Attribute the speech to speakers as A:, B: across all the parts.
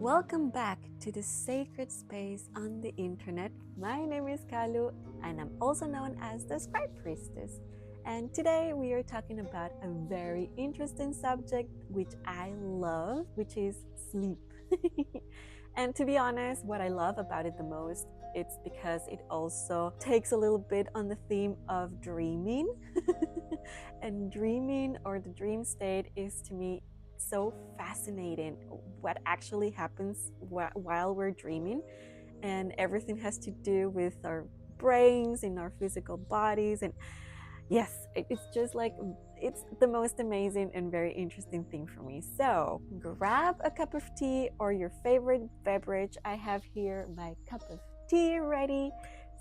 A: Welcome back to the sacred space on the internet. My name is Kalu and I'm also known as the Scribe Priestess. And today we are talking about a very interesting subject which I love, which is sleep. And to be honest, what I love about it the most, it's because it also takes a little bit on the theme of dreaming. And dreaming or the dream state is to me so fascinating what actually happens while we're dreaming, and everything has to do with our brains and our physical bodies. And yes, it's just like it's the most amazing and very interesting thing for me. So grab a cup of tea or your favorite beverage. I have here my cup of tea ready,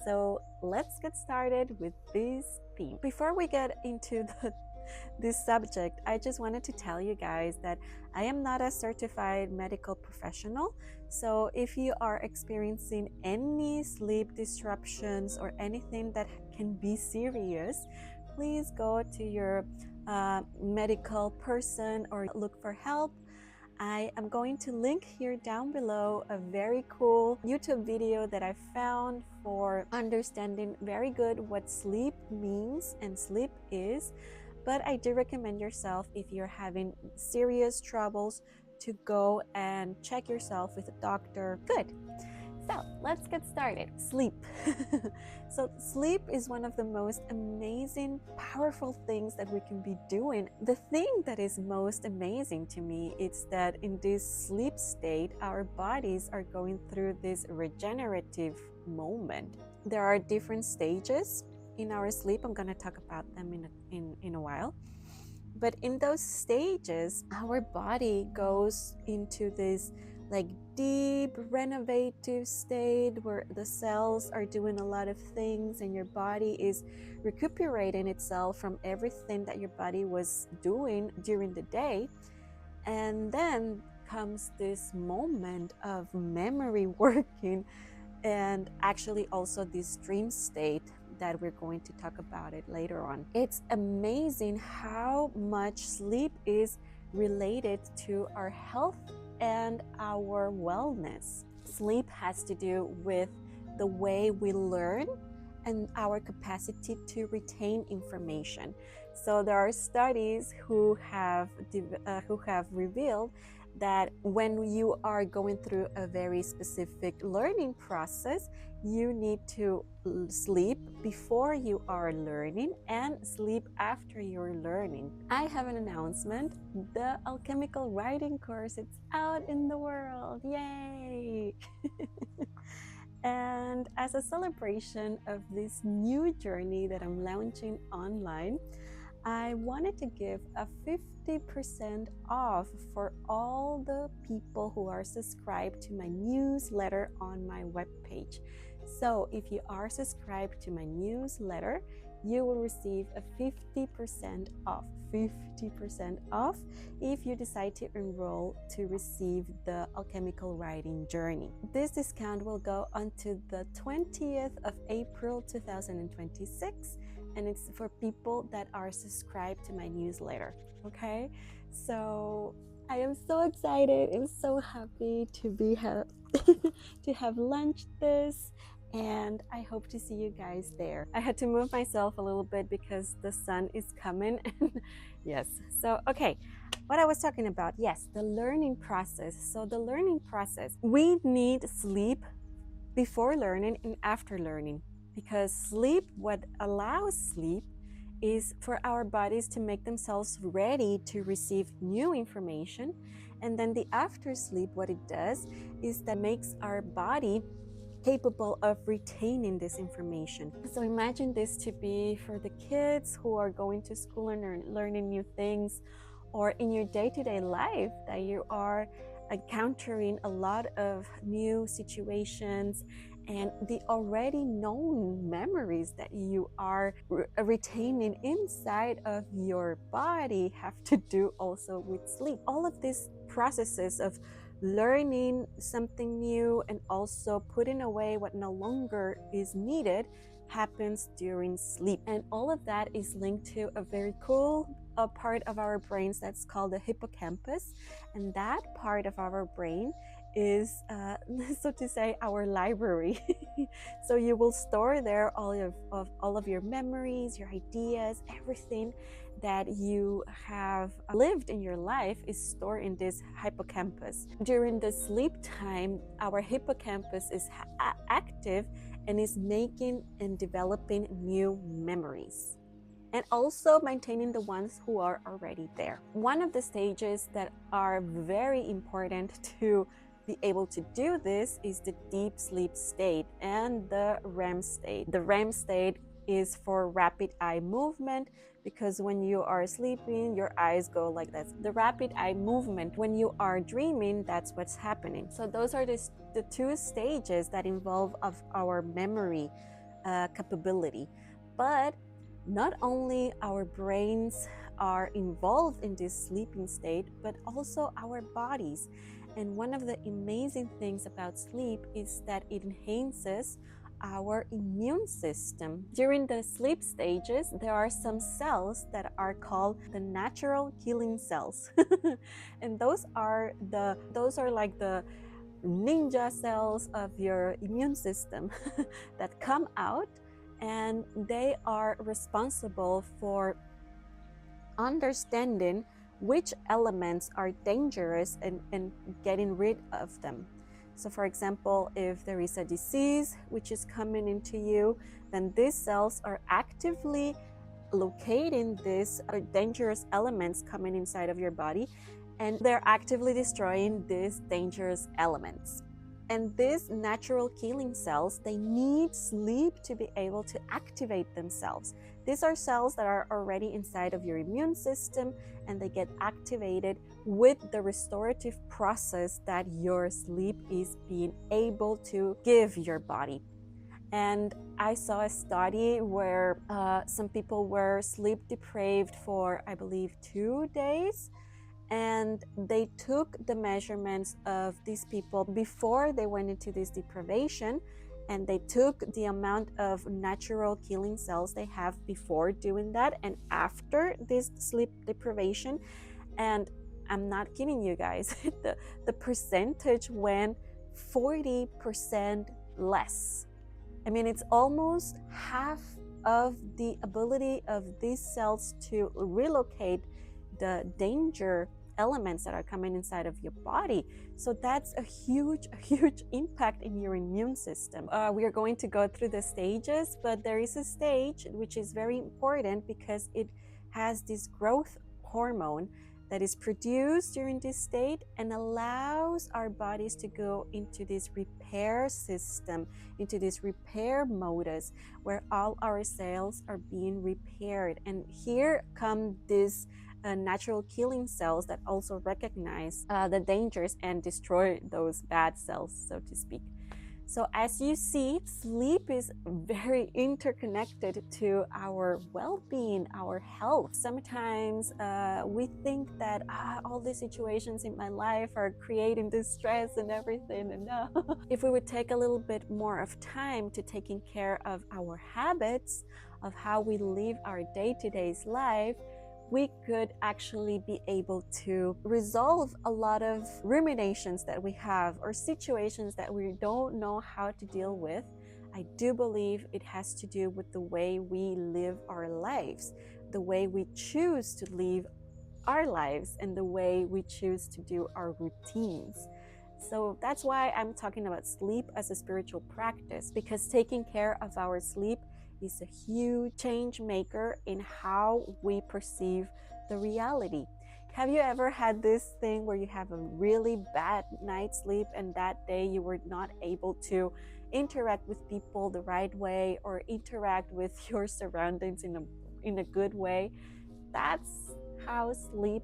A: so let's get started with this theme. Before we get into this subject, I just wanted to tell you guys that I am not a certified medical professional. So if you are experiencing any sleep disruptions or anything that can be serious, please go to your medical person or look for help. I am going to link here down below a very cool YouTube video that I found for understanding very good what sleep means and sleep is. But I do recommend yourself, if you're having serious troubles, to go and check yourself with a doctor. Good. So let's get started. Sleep. So sleep is one of the most amazing, powerful things that we can be doing. The thing that is most amazing to me is that in this sleep state, our bodies are going through this regenerative moment. There are different stages in our sleep. I'm going to talk about them in a while. But in those stages, our body goes into this like deep renovative state where the cells are doing a lot of things and your body is recuperating itself from everything that your body was doing during the day. And then comes this moment of memory working, and actually also this dream state that we're going to talk about it later on. It's amazing how much sleep is related to our health and our wellness. Sleep has to do with the way we learn and our capacity to retain information. So there are studies who have revealed that when you are going through a very specific learning process, you need to sleep before you are learning and sleep after you're learning. I have an announcement. The alchemical writing course, it's out in the world. Yay! And as a celebration of this new journey that I'm launching online, I wanted to give a 50% off for all the people who are subscribed to my newsletter on my webpage. So if you are subscribed to my newsletter, you will receive a 50% off. 50% off if you decide to enroll to receive the alchemical writing journey. This discount will go until the 20th of April 2026, and it's for people that are subscribed to my newsletter. Okay, so I am so excited. I'm so happy to to have launched this, and I hope to see you guys there. I had to move myself a little bit because the sun is coming. Yes, so okay, what I was talking about, yes, the learning process. So the learning process, we need sleep before learning and after learning, because sleep, what allows sleep is for our bodies to make themselves ready to receive new information. And then the after sleep, what it does is that makes our body capable of retaining this information. So imagine this to be for the kids who are going to school and learning new things, or in your day-to-day life that you are encountering a lot of new situations, and the already known memories that you are retaining inside of your body have to do also with sleep. All of these processes of learning something new and also putting away what no longer is needed happens during sleep. And all of that is linked to a very cool part of our brains that's called the hippocampus. And that part of our brain is, so to say, our library. So you will store there all of your memories, your ideas, everything that you have lived in your life is stored in this hippocampus. During the sleep time, our hippocampus is active and is making and developing new memories, and also maintaining the ones who are already there. One of the stages that are very important to be able to do this is the deep sleep state and the REM state. The REM state is for rapid eye movement, because when you are sleeping, your eyes go like that. The rapid eye movement, when you are dreaming, that's what's happening. So those are the two stages that involve of our memory capability. But not only our brains are involved in this sleeping state, but also our bodies. And one of the amazing things about sleep is that it enhances our immune system. During the sleep stages, there are some cells that are called the natural killing cells. And those are like the ninja cells of your immune system that come out, and they are responsible for understanding which elements are dangerous and getting rid of them. So for example, if there is a disease which is coming into you, then these cells are actively locating these dangerous elements coming inside of your body, and they're actively destroying these dangerous elements. And these natural killing cells, they need sleep to be able to activate themselves. These are cells that are already inside of your immune system, and they get activated with the restorative process that your sleep is being able to give your body. And I saw a study where some people were sleep deprived for, I believe, 2 days. And they took the measurements of these people before they went into this deprivation, and they took the amount of natural killing cells they have before doing that and after this sleep deprivation. And I'm not kidding you guys, the percentage went 40% less. I mean, it's almost half of the ability of these cells to relocate the danger elements that are coming inside of your body. So that's a huge impact in your immune system. We are going to go through the stages, but there is a stage which is very important because it has this growth hormone that is produced during this state and allows our bodies to go into this repair system, into this repair modus where all our cells are being repaired. And here come these natural killing cells that also recognize the dangers and destroy those bad cells, so to speak. So as you see, sleep is very interconnected to our well-being, our health. Sometimes we think that all these situations in my life are creating this stress and everything, and no. If we would take a little bit more of time to taking care of our habits, of how we live our day-to-day life, we could actually be able to resolve a lot of ruminations that we have or situations that we don't know how to deal with. I do believe it has to do with the way we live our lives, the way we choose to live our lives, and the way we choose to do our routines. So that's why I'm talking about sleep as a spiritual practice, because taking care of our sleep is a huge change maker in how we perceive the reality. Have you ever had this thing where you have a really bad night's sleep and that day you were not able to interact with people the right way or interact with your surroundings in a good way? That's how sleep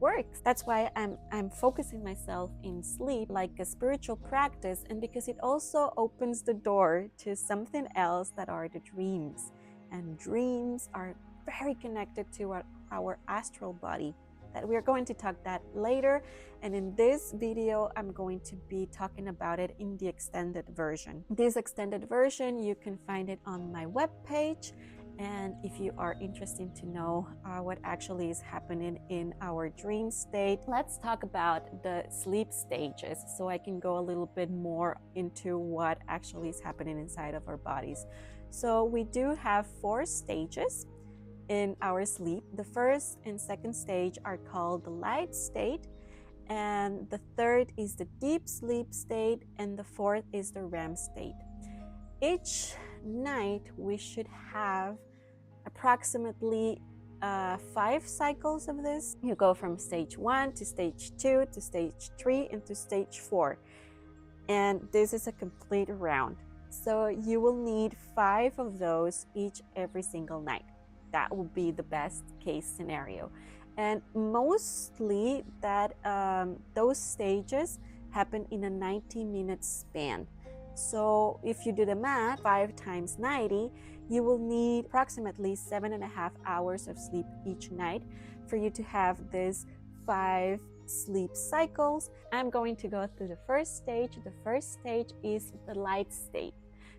A: works. That's why I'm focusing myself in sleep like a spiritual practice, and because it also opens the door to something else that are the dreams. And dreams are very connected to our astral body. That we're going to talk that later, and in this video I'm going to be talking about it in the extended version. This extended version, you can find it on my webpage, And if you are interested to know what actually is happening in our dream state, let's talk about the sleep stages so I can go a little bit more into what actually is happening inside of our bodies. So we do have 4 stages in our sleep. The first and second stage are called the light state, and the third is the deep sleep state, and the fourth is the REM state. Each night we should have approximately 5 cycles of this. You go from stage 1 to stage 2 to stage 3 and to stage 4, and this is a complete round. So you will need 5 of those each every single night. That will be the best case scenario. And mostly those stages happen in a 90-minute span. So if you do the math, 5 times 90, you will need approximately 7.5 hours of sleep each night for you to have this 5 sleep cycles. I'm going to go through the first stage. The first stage is the light state.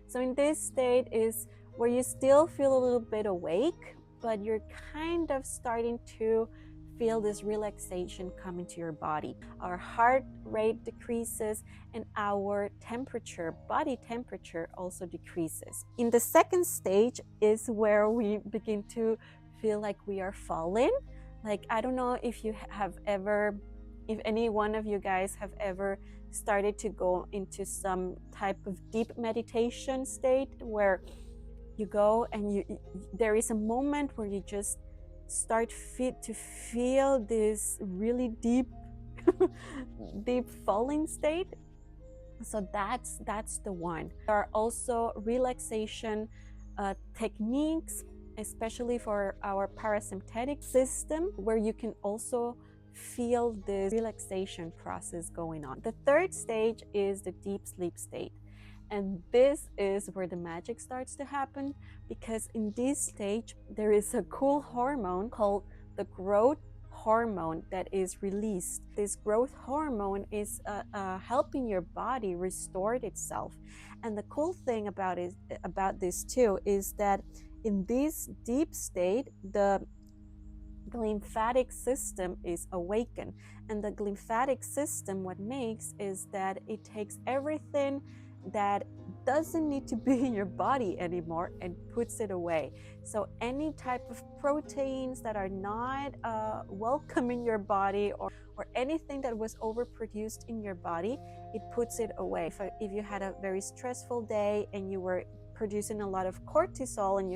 A: So in this state is where you still feel a little bit awake, but you're kind of starting to feel this relaxation come into your body. Our heart rate decreases and our temperature, body temperature, also decreases. In the second stage is where we begin to feel like we are falling. Like, I don't know if you have ever, if any one of you guys have ever started to go into some type of deep meditation state where you go and there is a moment where you just start to feel this really deep deep falling state. So that's the one. There are also relaxation techniques, especially for our parasympathetic system, where you can also feel this relaxation process going on. The third stage is the deep sleep state. And this is where the magic starts to happen, because in this stage, there is a cool hormone called the growth hormone that is released. This growth hormone is helping your body restore itself. And the cool thing about this too is that in this deep state, the lymphatic system is awakened. And the lymphatic system, what makes is that it takes everything that doesn't need to be in your body anymore and puts it away. So any type of proteins that are not welcome in your body, or anything that was overproduced in your body, it puts it away. If you had a very stressful day and you were producing a lot of cortisol and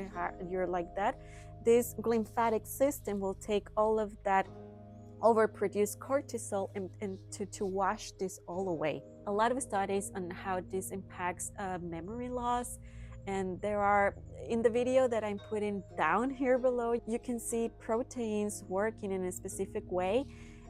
A: you're like that, this lymphatic system will take all of that overproduced cortisol and to wash this all away. A lot of studies on how this impacts memory loss, and there are, in the video that I'm putting down here below, you can see proteins working in a specific way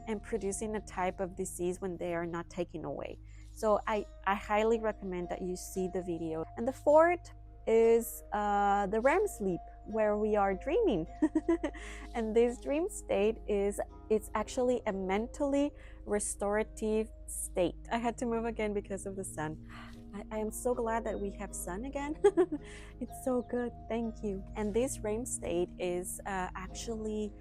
A: and producing a type of disease when they are not taken away. So I highly recommend that you see the video. And the fourth is the REM sleep, where we are dreaming. And this dream state it's actually a mentally restorative state. I had to move again because of the sun. I am so glad that we have sun again. It's so good, thank you. And this REM state is actually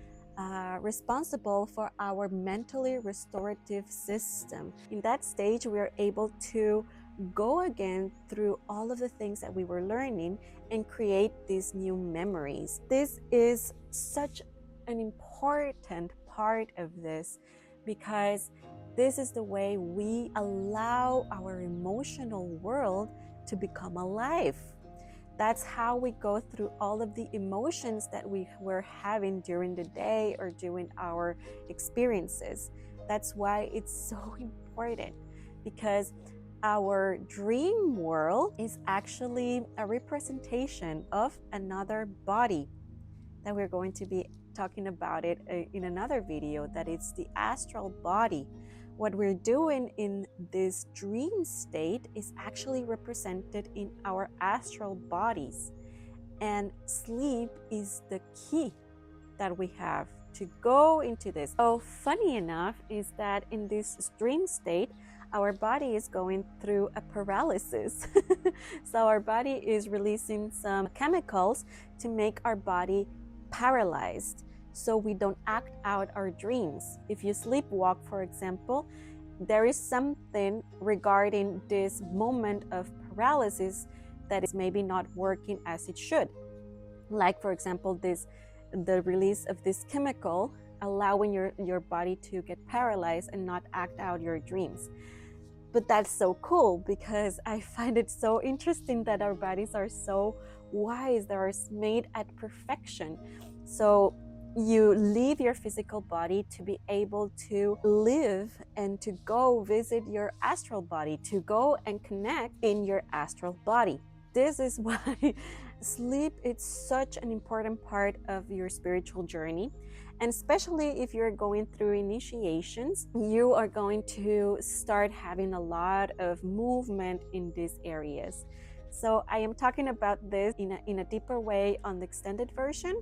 A: responsible for our mentally restorative system. In that stage, we are able to go again through all of the things that we were learning and create these new memories. This is such an important part of this, because this is the way we allow our emotional world to become alive. That's how we go through all of the emotions that we were having during the day or during our experiences. That's why it's so important, because our dream world is actually a representation of another body that we're going to be talking about it in another video, that it's the astral body. What we're doing in this dream state is actually represented in our astral bodies, and sleep is the key that we have to go into this. So funny enough is that in this dream state, our body is going through a paralysis. So our body is releasing some chemicals to make our body paralyzed, so we don't act out our dreams. If you sleepwalk, for example, there is something regarding this moment of paralysis that is maybe not working as it should. Like, for example, the release of this chemical allowing your body to get paralyzed and not act out your dreams. But that's so cool, because I find it so interesting that our bodies are so wise. They are made at perfection. So you leave your physical body to be able to live and to go visit your astral body, to go and connect in your astral body. This is why sleep is such an important part of your spiritual journey. And especially if you're going through initiations, you are going to start having a lot of movement in these areas. So I am talking about this in a deeper way on the extended version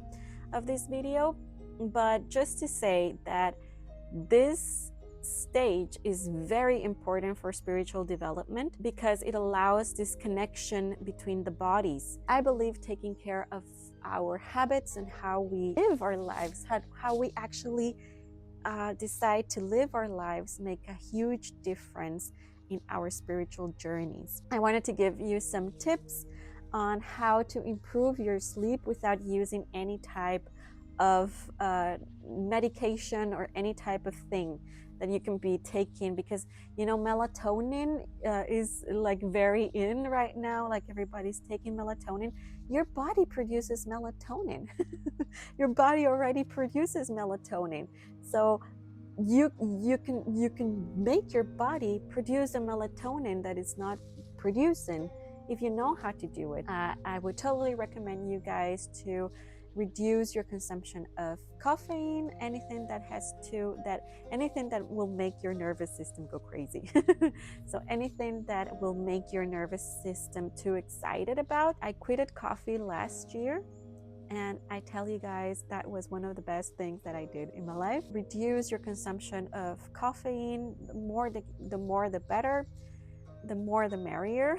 A: of this video. But just to say that this stage is very important for spiritual development, because it allows this connection between the bodies. I believe taking care of our habits and how we live our lives, how we actually decide to live our lives, make a huge difference in our spiritual journeys. I wanted to give you some tips on how to improve your sleep without using any type of medication or any type of thing that you can be taking, because melatonin is like very in right now. Like, everybody's taking melatonin. Your body produces melatonin. Your body already produces melatonin. So you can make your body produce a melatonin that it's not producing, if you know how to do it. I would totally recommend you guys to reduce your consumption of caffeine, anything that will make your nervous system go crazy. So anything that will make your nervous system too excited about. I quitted coffee last year, and I tell you guys, that was one of the best things that I did in my life. Reduce your consumption of caffeine. The more the better, the more the merrier,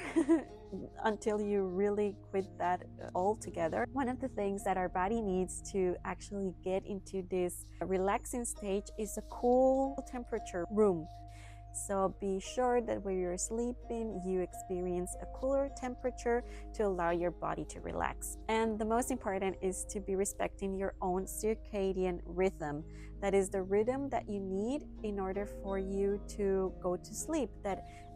A: until you really quit that altogether. One of the things that our body needs to actually get into this relaxing stage is a cool temperature room. So be sure that when you're sleeping, you experience a cooler temperature to allow your body to relax. And the most important is to be respecting your own circadian rhythm. That is the rhythm that you need in order for you to go to sleep.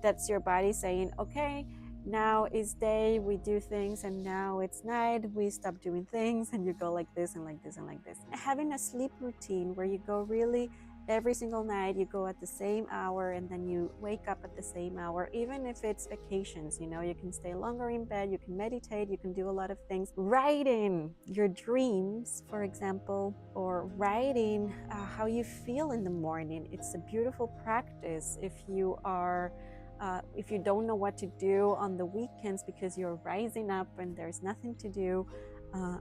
A: That's your body saying, okay, now is day, we do things, and now it's night, we stop doing things, and you go like this and like this and like this. Having a sleep routine where you go really every single night, you go at the same hour, and then you wake up at the same hour. Even if it's vacations, you can stay longer in bed, you can meditate, you can do a lot of things. Writing your dreams, for example, or writing how you feel in the morning. It's a beautiful practice if you don't know what to do on the weekends because you're rising up and there's nothing to do.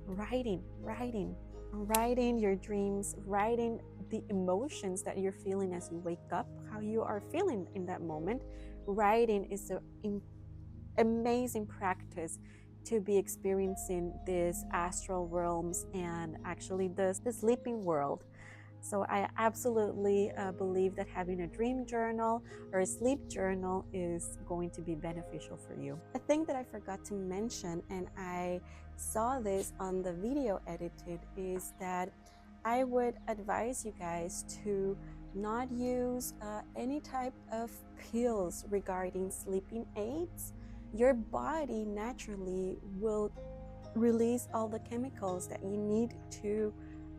A: Writing your dreams, writing the emotions that you're feeling as you wake up, how you are feeling in that moment. Writing is an amazing practice to be experiencing these astral realms and actually the sleeping world. So I absolutely believe that having a dream journal or a sleep journal is going to be beneficial for you. A thing that I forgot to mention, and I saw this on the video edited, is that I would advise you guys to not use any type of pills regarding sleeping aids. Your body naturally will release all the chemicals that you need to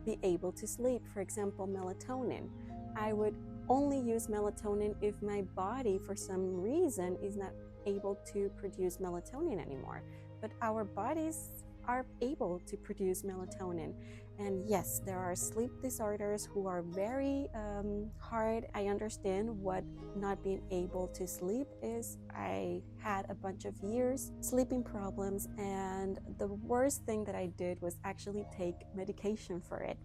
A: be able to sleep. For example, melatonin. I would only use melatonin if my body, for some reason, is not able to produce melatonin anymore. But our bodies are able to produce melatonin. And yes, there are sleep disorders who are very hard. I understand what not being able to sleep is. I had a bunch of years sleeping problems, and the worst thing that I did was actually take medication for it.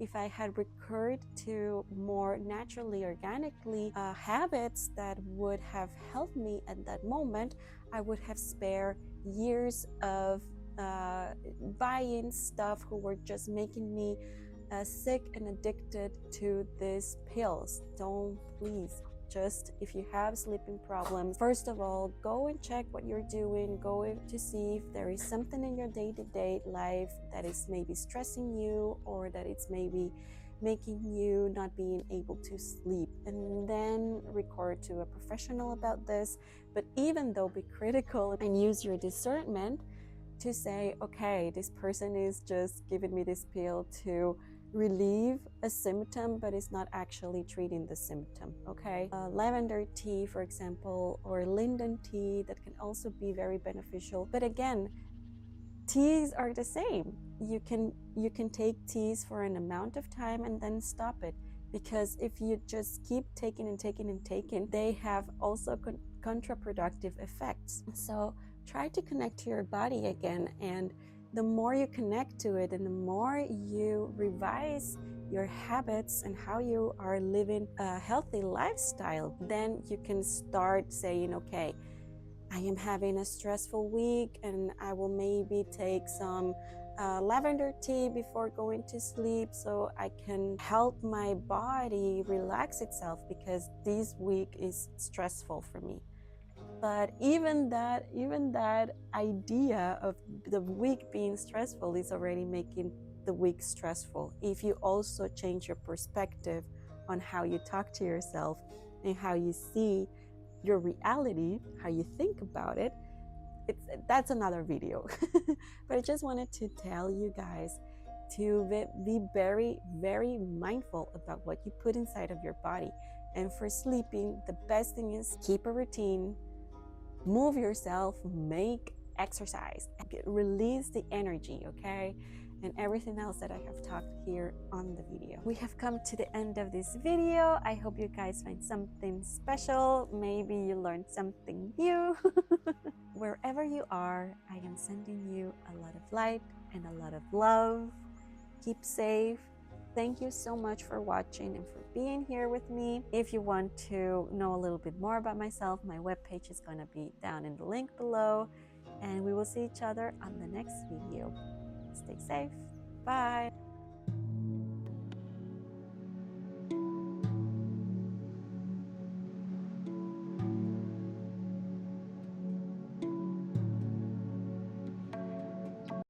A: if I had recurred to more naturally, organically habits that would have helped me at that moment, I would have spared years of buying stuff who were just making me sick and addicted to these pills. Don't, please, just if you have sleeping problems, first of all, go and check what you're doing. Go to see if there is something in your day-to-day life that is maybe stressing you, or that it's maybe making you not being able to sleep, and then record to a professional about this. But even though, be critical and use your discernment to say, okay, this person is just giving me this pill to relieve a symptom, but it's not actually treating the symptom. Okay, lavender tea, for example, or linden tea, that can also be very beneficial. But again, teas are the same. You can take teas for an amount of time and then stop it, because if you just keep taking and taking and taking, they have also counterproductive effects. So try to connect to your body again, and the more you connect to it and the more you revise your habits and how you are living a healthy lifestyle, then you can start saying, okay, I am having a stressful week and I will maybe take some lavender tea before going to sleep, so I can help my body relax itself, because this week is stressful for me. But even that idea of the week being stressful is already making the week stressful. If you also change your perspective on how you talk to yourself and how you see your reality, how you think about it, that's another video. But I just wanted to tell you guys to be very, very mindful about what you put inside of your body. And for sleeping, the best thing is keep a routine, move yourself, make exercise, release the energy, okay? And everything else that I have talked here on the video. We have come to the end of this video. I hope you guys find something special. Maybe you learned something new. Wherever you are, I am sending you a lot of light and a lot of love. Keep safe. Thank you so much for watching and for being here with me. If you want to know a little bit more about myself, my webpage is going to be down in the link below. And we will see each other on the next video. Stay safe. Bye.